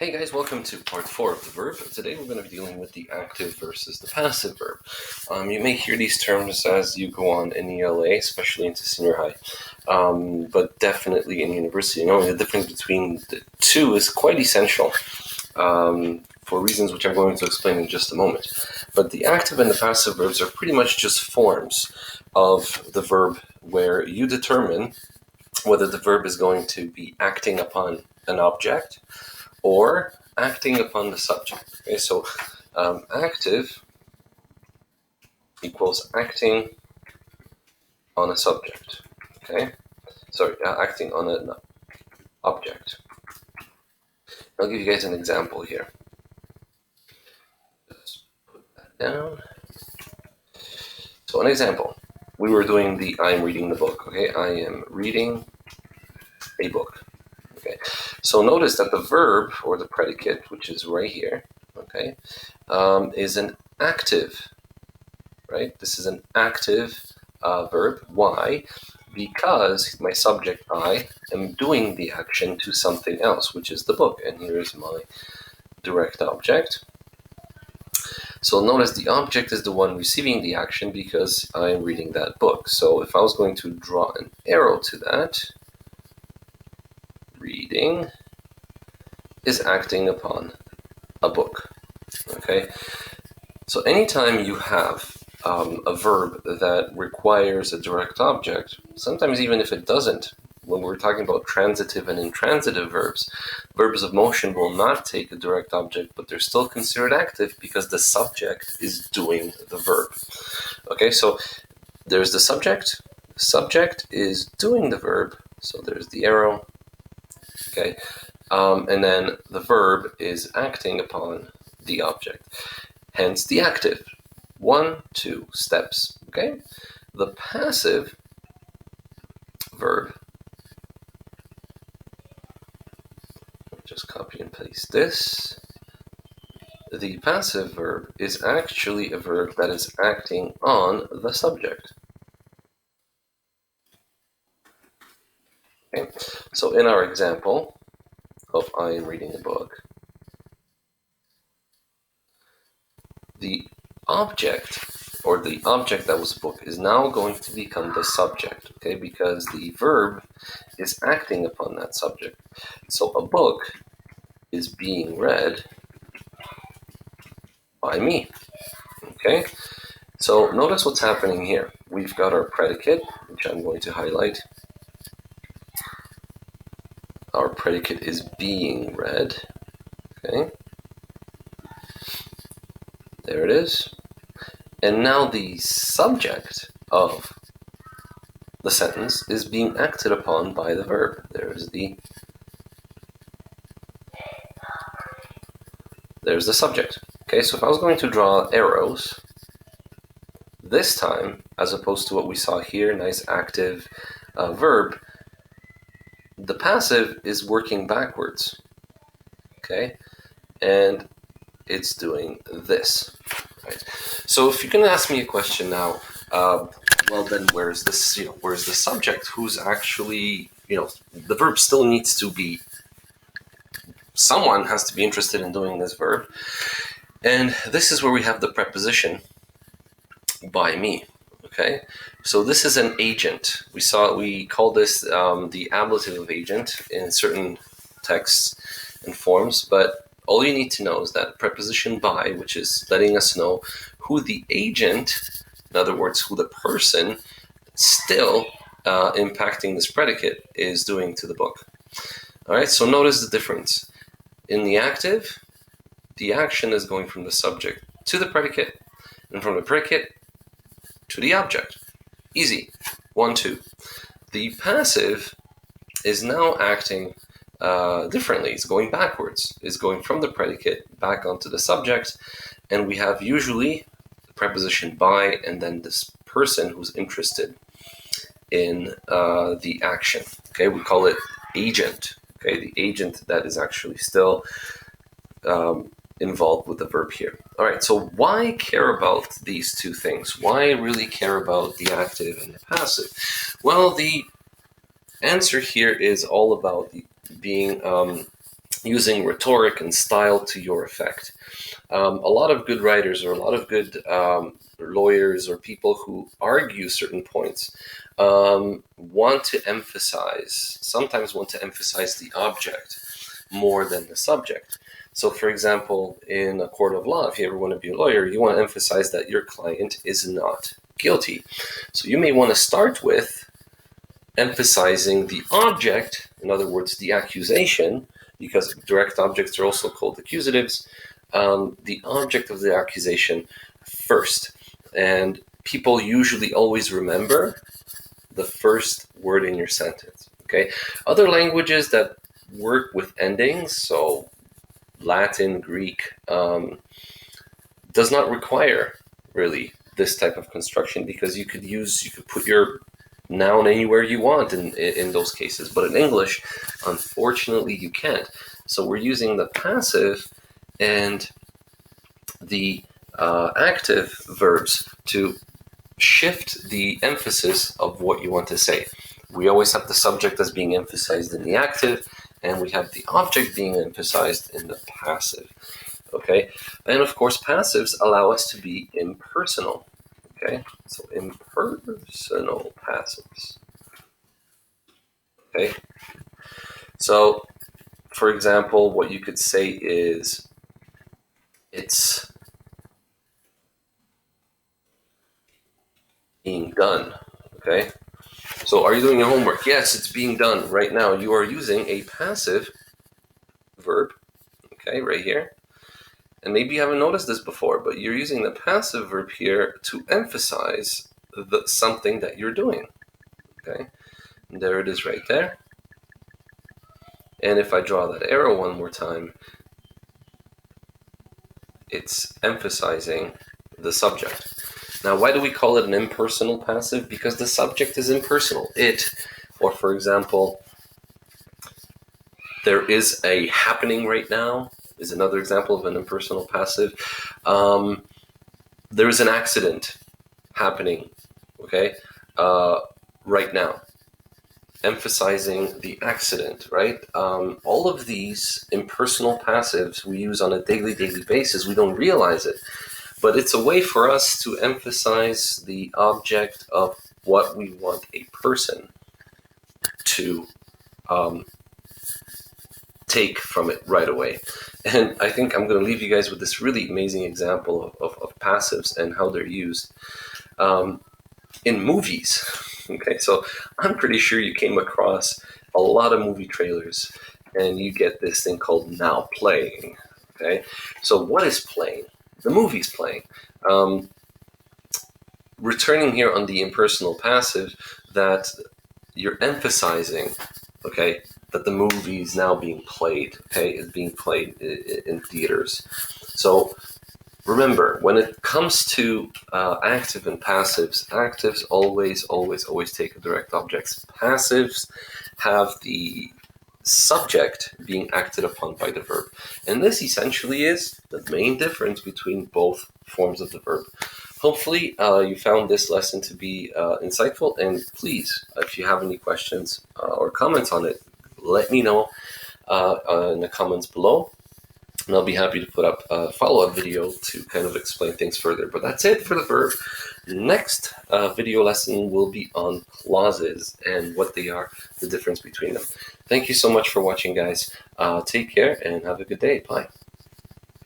Hey guys, welcome to part 4 of the verb. Today we're going to be dealing with the active versus the passive verb. You may hear these terms as you go on in ELA, especially into senior high, but definitely in university. Knowing the difference between the two is quite essential for reasons which I'm going to explain in just a moment. But the active and the passive verbs are pretty much just forms of the verb where you determine whether the verb is going to be acting upon an object or acting upon the subject. Okay, so active equals acting on a subject. Okay, sorry, acting on an object. I'll give you guys an example here. Let's put that down. So an example, we were doing the I'm reading the book. Okay, I am reading a book. Okay, so notice that the verb or the predicate, which is right here, okay, is an active, right? This is an active verb. Why? Because my subject, I, am doing the action to something else, which is the book. And here is my direct object. So notice the object is the one receiving the action because I'm reading that book. So if I was going to draw an arrow to that, reading is acting upon a book. Okay, so anytime you have a verb that requires a direct object, sometimes even if it doesn't, when we're talking about transitive and intransitive verbs, verbs of motion will not take a direct object, but they're still considered active because the subject is doing the verb. Okay, so there's the subject is doing the verb, so there's the arrow. Okay, and then the verb is acting upon the object, hence the active. 1, 2 steps. Okay, the passive verb, just copy and paste this. The passive verb is actually a verb that is acting on the subject. Okay, so in our example of I am reading a book, the object or the object that was a book is now going to become the subject, okay, because the verb is acting upon that subject. So a book is being read by me, okay? So notice what's happening here. We've got our predicate, which I'm going to highlight. Our predicate is being read, okay? There it is. And now the subject of the sentence is being acted upon by the verb. There's the subject. Okay, so if I was going to draw arrows, this time, as opposed to what we saw here, nice active verb, the passive is working backwards. Okay, and it's doing this. Right. So if you can ask me a question now, well then where's this? Where's the subject? Who's actually? The verb still needs to be. Someone has to be interested in doing this verb, and this is where we have the preposition by me. Okay, so this is an agent. We call this the ablative of agent in certain texts and forms, but all you need to know is that preposition by, which is letting us know who the agent, in other words, who the person still impacting this predicate is doing to the book. All right, so notice the difference. In the active, the action is going from the subject to the predicate, and from the predicate to the object. Easy. 1, 2. The passive is now acting differently. It's going backwards. It's going from the predicate back onto the subject, and we have usually the preposition by and then this person who's interested in the action. Okay, we call it agent. Okay, the agent that is actually still involved with the verb here. All right, so why care about these two things? Why really care about the active and the passive? Well, the answer here is all about being using rhetoric and style to your effect. A lot of good writers or a lot of good lawyers or people who argue certain points sometimes want to emphasize the object more than the subject. So, for example, in a court of law, if you ever want to be a lawyer, you want to emphasize that your client is not guilty. So you may want to start with emphasizing the object, in other words, the accusation, because direct objects are also called accusatives, the object of the accusation first. And people usually always remember the first word in your sentence. Okay. Other languages that work with endings, so Latin, Greek, does not require really this type of construction, because you could put your noun anywhere you want in those cases. But in English, unfortunately, you can't. So we're using the passive and the active verbs to shift the emphasis of what you want to say. We always have the subject as being emphasized in the active, and we have the object being emphasized in the passive. Okay, and of course, passives allow us to be impersonal. Okay, so impersonal passives. Okay, so for example, what you could say is, it's being done. Okay, so are you doing your homework? Yes, it's being done right now. You are using a passive verb, okay, right here. And maybe you haven't noticed this before, but you're using the passive verb here to emphasize something that you're doing. Okay, and there it is right there. And if I draw that arrow one more time, it's emphasizing the subject. Now, why do we call it an impersonal passive? Because the subject is impersonal. It, or for example, there is a happening right now, is another example of an impersonal passive. There is an accident happening, okay, right now, emphasizing the accident, right? All of these impersonal passives we use on a daily basis. We don't realize it, but it's a way for us to emphasize the object of what we want a person to take from it right away. And I think I'm going to leave you guys with this really amazing example of passives and how they're used in movies. Okay, so I'm pretty sure you came across a lot of movie trailers and you get this thing called now playing. Okay, so what is playing? The movie's playing. Returning here on the impersonal passive, that you're emphasizing, okay, that the movie is now being played, okay, is being played in theaters. So remember, when it comes to active and passives, actives always take a direct objects. Passives have the subject being acted upon by the verb. And this essentially is the main difference between both forms of the verb. Hopefully you found this lesson to be insightful, and please, if you have any questions or comments on it, let me know in the comments below, and I'll be happy to put up a follow-up video to kind of explain things further. But that's it for the verb. Next video lesson will be on clauses and what they are, the difference between them. Thank you so much for watching, guys. Take care and have a good day. Bye.